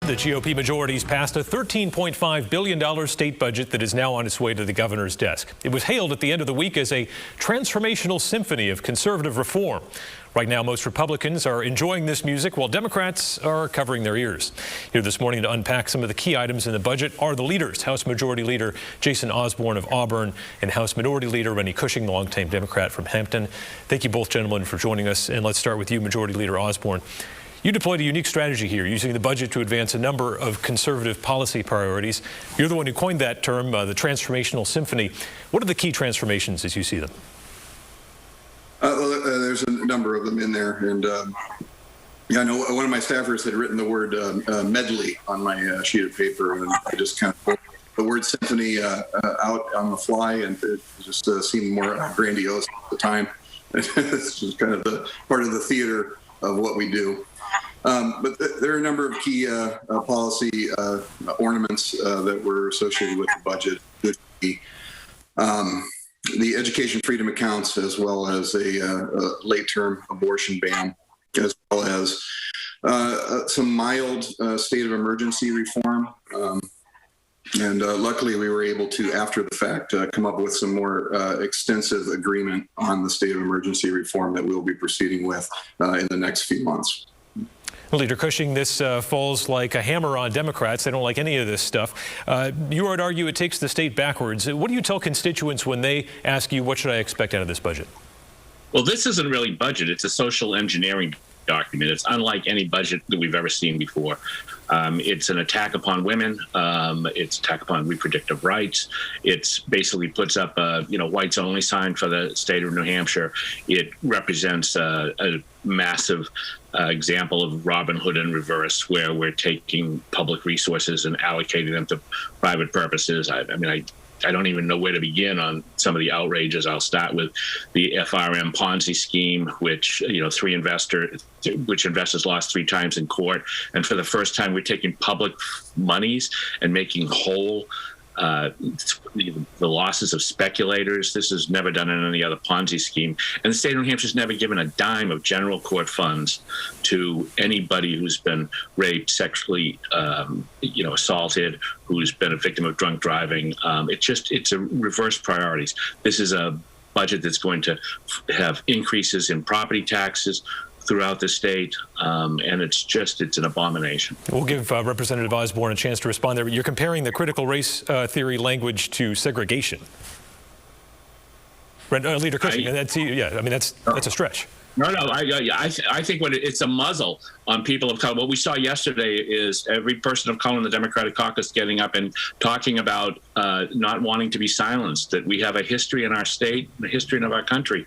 The GOP majority's passed a $13.5 billion state budget that is now on its way to the governor's desk. It was hailed at the end of the week as a transformational symphony of conservative reform. Right now, most Republicans are enjoying this music while Democrats are covering their ears. Here this morning to unpack some of the key items in the budget are the leaders, House Majority Leader Jason Osborne of Auburn and House Minority Leader Rennie Cushing, the longtime Democrat from Hampton. Thank you both, gentlemen, for joining us. And let's start with you, Majority Leader Osborne. You deployed a unique strategy here, using the budget to advance a number of conservative policy priorities. You're the one who coined that term, the transformational symphony. What are the key transformations as you see them? There's a number of them in there. And I know one of my staffers had written the word medley on my sheet of paper, and I just kind of put the word symphony out on the fly, and it just seemed more grandiose at the time. It's just kind of the part of the theater of what we do. But there are a number of key policy ornaments that were associated with the budget. The education freedom accounts, as well as a late-term abortion ban, as well as some mild state of emergency reform. And luckily, we were able to, after the fact, come up with some more extensive agreement on the state of emergency reform that we'll be proceeding with in the next few months. Leader Cushing, this falls like a hammer on Democrats. They don't like any of this stuff. You would argue it takes the state backwards. What do you tell constituents when they ask you, what should I expect out of this budget? Well, this isn't really budget. It's a social engineering document. It's unlike any budget that we've ever seen before. It's an attack upon women. It's attack upon reproductive rights. It's basically puts up a whites only sign for the state of New Hampshire. It represents a massive example of Robin Hood in reverse, where we're taking public resources and allocating them to private purposes. I don't even know where to begin on some of the outrages. I'll start with the FRM Ponzi scheme, which investors lost 3 times in court. And for the first time, we're taking public monies and making whole the losses of speculators. This is never done in any other Ponzi scheme. And the state of New Hampshire's never given a dime of general court funds to anybody who's been raped, sexually, assaulted, who's been a victim of drunk driving. It's a reverse priorities. This is a budget that's going to have increases in property taxes throughout the state, and it's an abomination. We'll give Representative Osborne a chance to respond there. You're comparing the critical race theory language to segregation. Leader Cushing, that's a stretch. No, I think it's a muzzle on people of color. What we saw yesterday is every person of color in the Democratic caucus getting up and talking about not wanting to be silenced, that we have a history in our state, a history in our country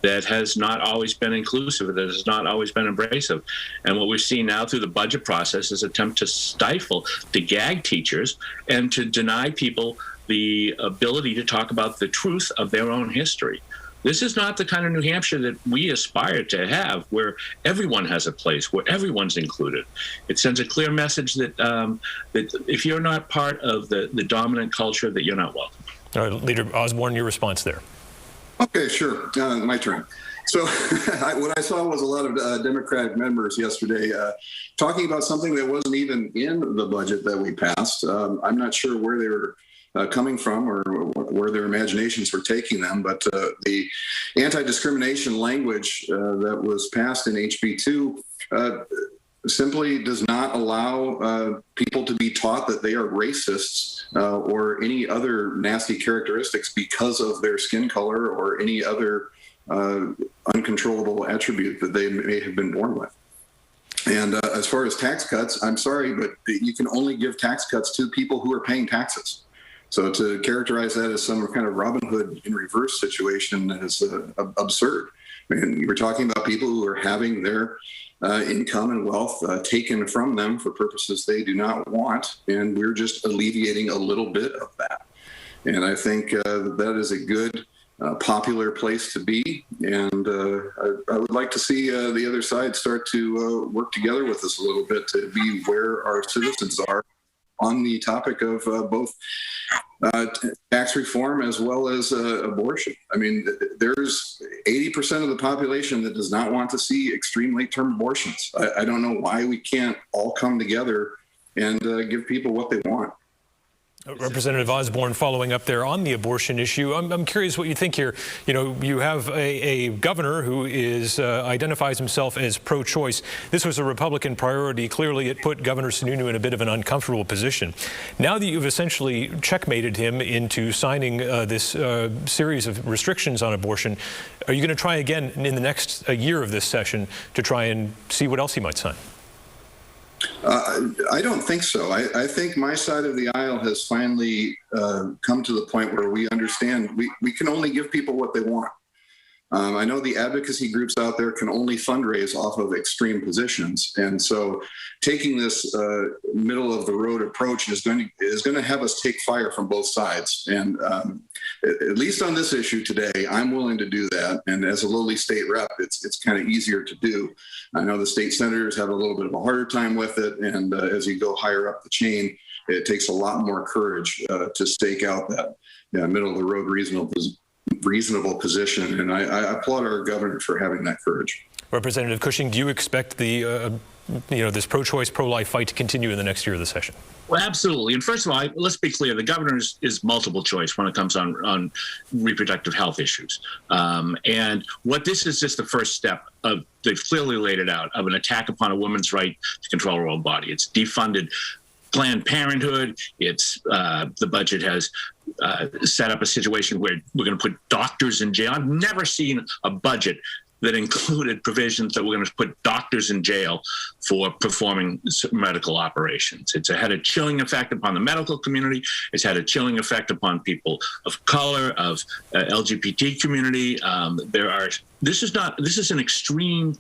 that has not always been inclusive, that has not always been embracive. And what we're seeing now through the budget process is an attempt to stifle, to gag teachers, and to deny people the ability to talk about the truth of their own history. This is not the kind of New Hampshire that we aspire to have, where everyone has a place, where everyone's included. It sends a clear message that that if you're not part of the dominant culture, that you're not welcome. All right, Leader Osborne, your response there. Okay, sure. My turn. So what I saw was a lot of Democratic members yesterday talking about something that wasn't even in the budget that we passed. I'm not sure where they were coming from or where their imaginations were taking them, but the anti-discrimination language that was passed in HB 2 simply does not allow people to be taught that they are racists or any other nasty characteristics because of their skin color or any other uncontrollable attribute that they may have been born with. And as far as tax cuts, I'm sorry, but you can only give tax cuts to people who are paying taxes. So to characterize that as some kind of Robin Hood in reverse situation is absurd. I mean, we're talking about people who are having their income and wealth taken from them for purposes they do not want, and we're just alleviating a little bit of that. And I think that is a good, popular place to be, and I would like to see the other side start to work together with us a little bit to be where our citizens are on the topic of both tax reform as well as abortion. I mean, there's 80% of the population that does not want to see extreme late-term abortions. I don't know why we can't all come together and give people what they want. Representative Osborne, following up there on the abortion issue, I'm curious what you think here. You know, you have a governor who identifies himself as pro-choice. This was a Republican priority. Clearly, it put Governor Sununu in a bit of an uncomfortable position. Now that you've essentially checkmated him into signing this series of restrictions on abortion, are you going to try again in the next year of this session to try and see what else he might sign? I don't think so. I think my side of the aisle has finally come to the point where we understand we can only give people what they want. I know the advocacy groups out there can only fundraise off of extreme positions. And so taking this middle of the road approach is going to have us take fire from both sides. And at least on this issue today, I'm willing to do that. And as a lowly state rep, it's kind of easier to do. I know the state senators have a little bit of a harder time with it. And as you go higher up the chain, it takes a lot more courage to stake out that middle of the road reasonable position, and I applaud our governor for having that courage. Representative Cushing, do you expect the this pro-choice, pro-life fight to continue in the next year of the session? Well, absolutely. And first of all, let's be clear: the governor is multiple choice when it comes on reproductive health issues. And what this is just the first step of, they've clearly laid it out, of an attack upon a woman's right to control her own body. It's defunded Planned Parenthood. It's the budget has set up a situation where we're going to put doctors in jail. I've never seen a budget that included provisions that we're going to put doctors in jail for performing medical operations. It's had a chilling effect upon the medical community. It's had a chilling effect upon people of color, of LGBT community. This is an extreme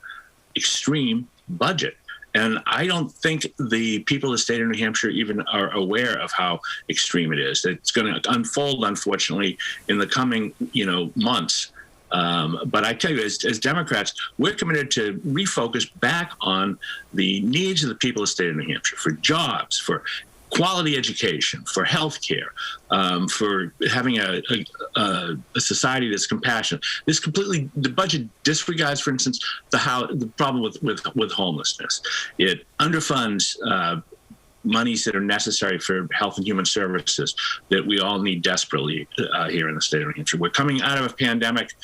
budget. And I don't think the people of the state of New Hampshire even are aware of how extreme it is. It's going to unfold, unfortunately, in the coming, months. But I tell you, as Democrats, we're committed to refocus back on the needs of the people of the state of New Hampshire, for jobs, for quality education, for health care, for having a society that's compassionate. The budget disregards, for instance, the problem with homelessness. It underfunds monies that are necessary for health and human services that we all need desperately here in the state of New Hampshire. We're coming out of a pandemic.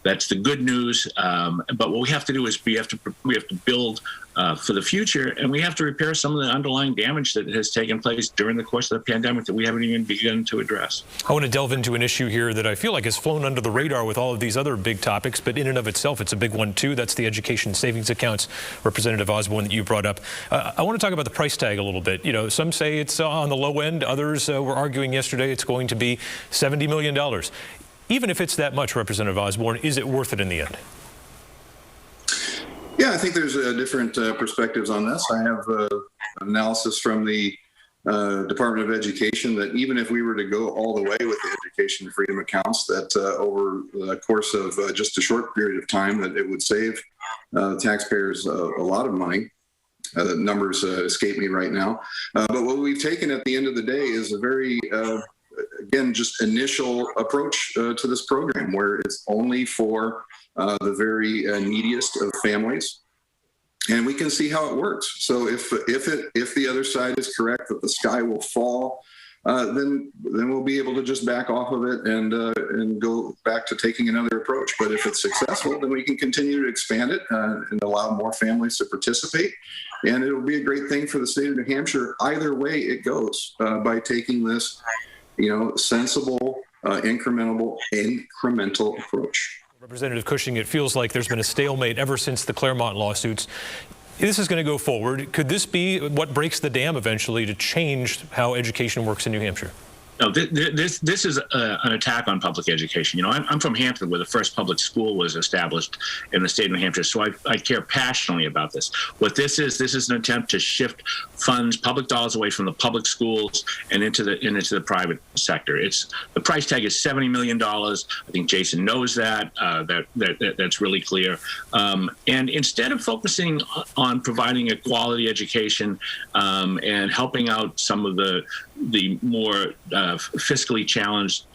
That's the good news. But what we have to do is we have to build for the future, and we have to repair some of the underlying damage that has taken place during the course of the pandemic that we haven't even begun to address. I want to delve into an issue here that I feel like has flown under the radar with all of these other big topics, but in and of itself, it's a big one too. That's the education savings accounts, Representative Osborne, that you brought up. I want to talk about the price tag a little bit. Some say it's on the low end. Others were arguing yesterday it's going to be $70 million. Even if it's that much, Representative Osborne, is it worth it in the end? Yeah, I think there's different perspectives on this. I have analysis from the Department of Education that even if we were to go all the way with the education freedom accounts, that over the course of just a short period of time, that it would save taxpayers a lot of money. The numbers escape me right now. But what we've taken at the end of the day is a very again, just initial approach to this program, where it's only for the very neediest of families, and we can see how it works. So if the other side is correct that the sky will fall, then we'll be able to just back off of it and go back to taking another approach. But if it's successful, then we can continue to expand it and allow more families to participate. And it'll be a great thing for the state of New Hampshire. Either way it goes, by taking this sensible, incremental approach. Representative Cushing, it feels like there's been a stalemate ever since the Claremont lawsuits. This is going to go forward. Could this be what breaks the dam eventually to change how education works in New Hampshire? No, this is an attack on public education. I'm from Hampton, where the first public school was established in the state of New Hampshire, so I care passionately about this. What this is an attempt to shift funds, public dollars, away from the public schools and into the private sector. The price tag is $70 million. I think Jason knows that. That's really clear. And instead of focusing on providing a quality education and helping out some of the more fiscally challenged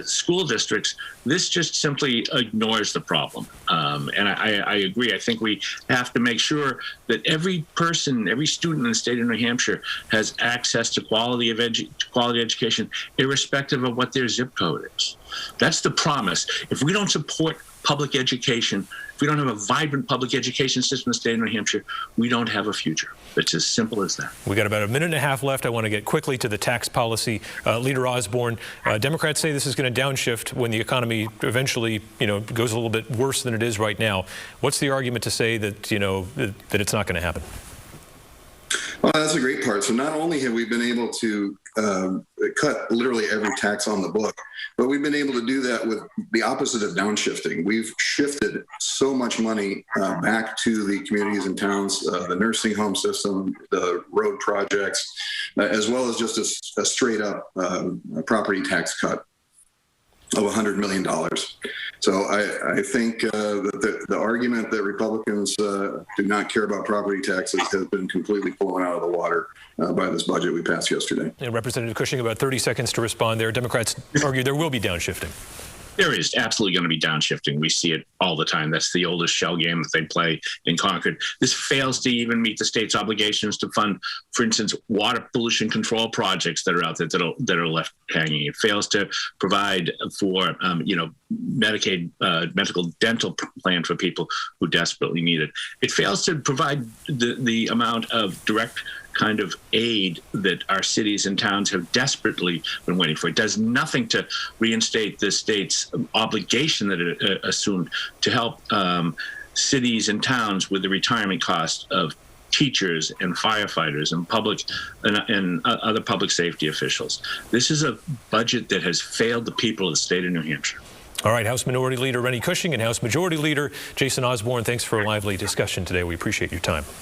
school districts, this just simply ignores the problem. And I agree. I think we have to make sure that every person, every student in the state of New Hampshire has access to quality education, irrespective of what their zip code is. That's the promise. If we don't support public education, if we don't have a vibrant public education system in the state of New Hampshire, we don't have a future. It's as simple as that. We got about a minute and a half left. I want to get quickly to the tax policy. Leader Osborne, Democrats say this is going to downshift when the economy eventually, goes a little bit worse than it is right now. What's the argument to say that, that it's not going to happen? Well, that's a great part. So not only have we been able to cut literally every tax on the book, but we've been able to do that with the opposite of downshifting. We've shifted so much money back to the communities and towns, the nursing home system, the road projects, as well as just a straight up property tax cut of $100 million. So I think that the argument that Republicans do not care about property taxes has been completely blown out of the water by this budget we passed yesterday. And Representative Cushing, about 30 seconds to respond there. Democrats argue there will be downshifting. There is absolutely going to be downshifting. We see it all the time. That's the oldest shell game that they play in Concord. This fails to even meet the state's obligations to fund, for instance, water pollution control projects that are out there that are left hanging. It fails to provide for, Medicaid medical dental plan for people who desperately need it. It fails to provide the amount of direct kind of aid that our cities and towns have desperately been waiting for. It does nothing to reinstate the state's obligation that it assumed to help cities and towns with the retirement cost of teachers and firefighters and other public safety officials. This is a budget that has failed the people of the state of New Hampshire. All right, House Minority Leader Rennie Cushing and House Majority Leader Jason Osborne, thanks for a lively discussion today. We appreciate your time.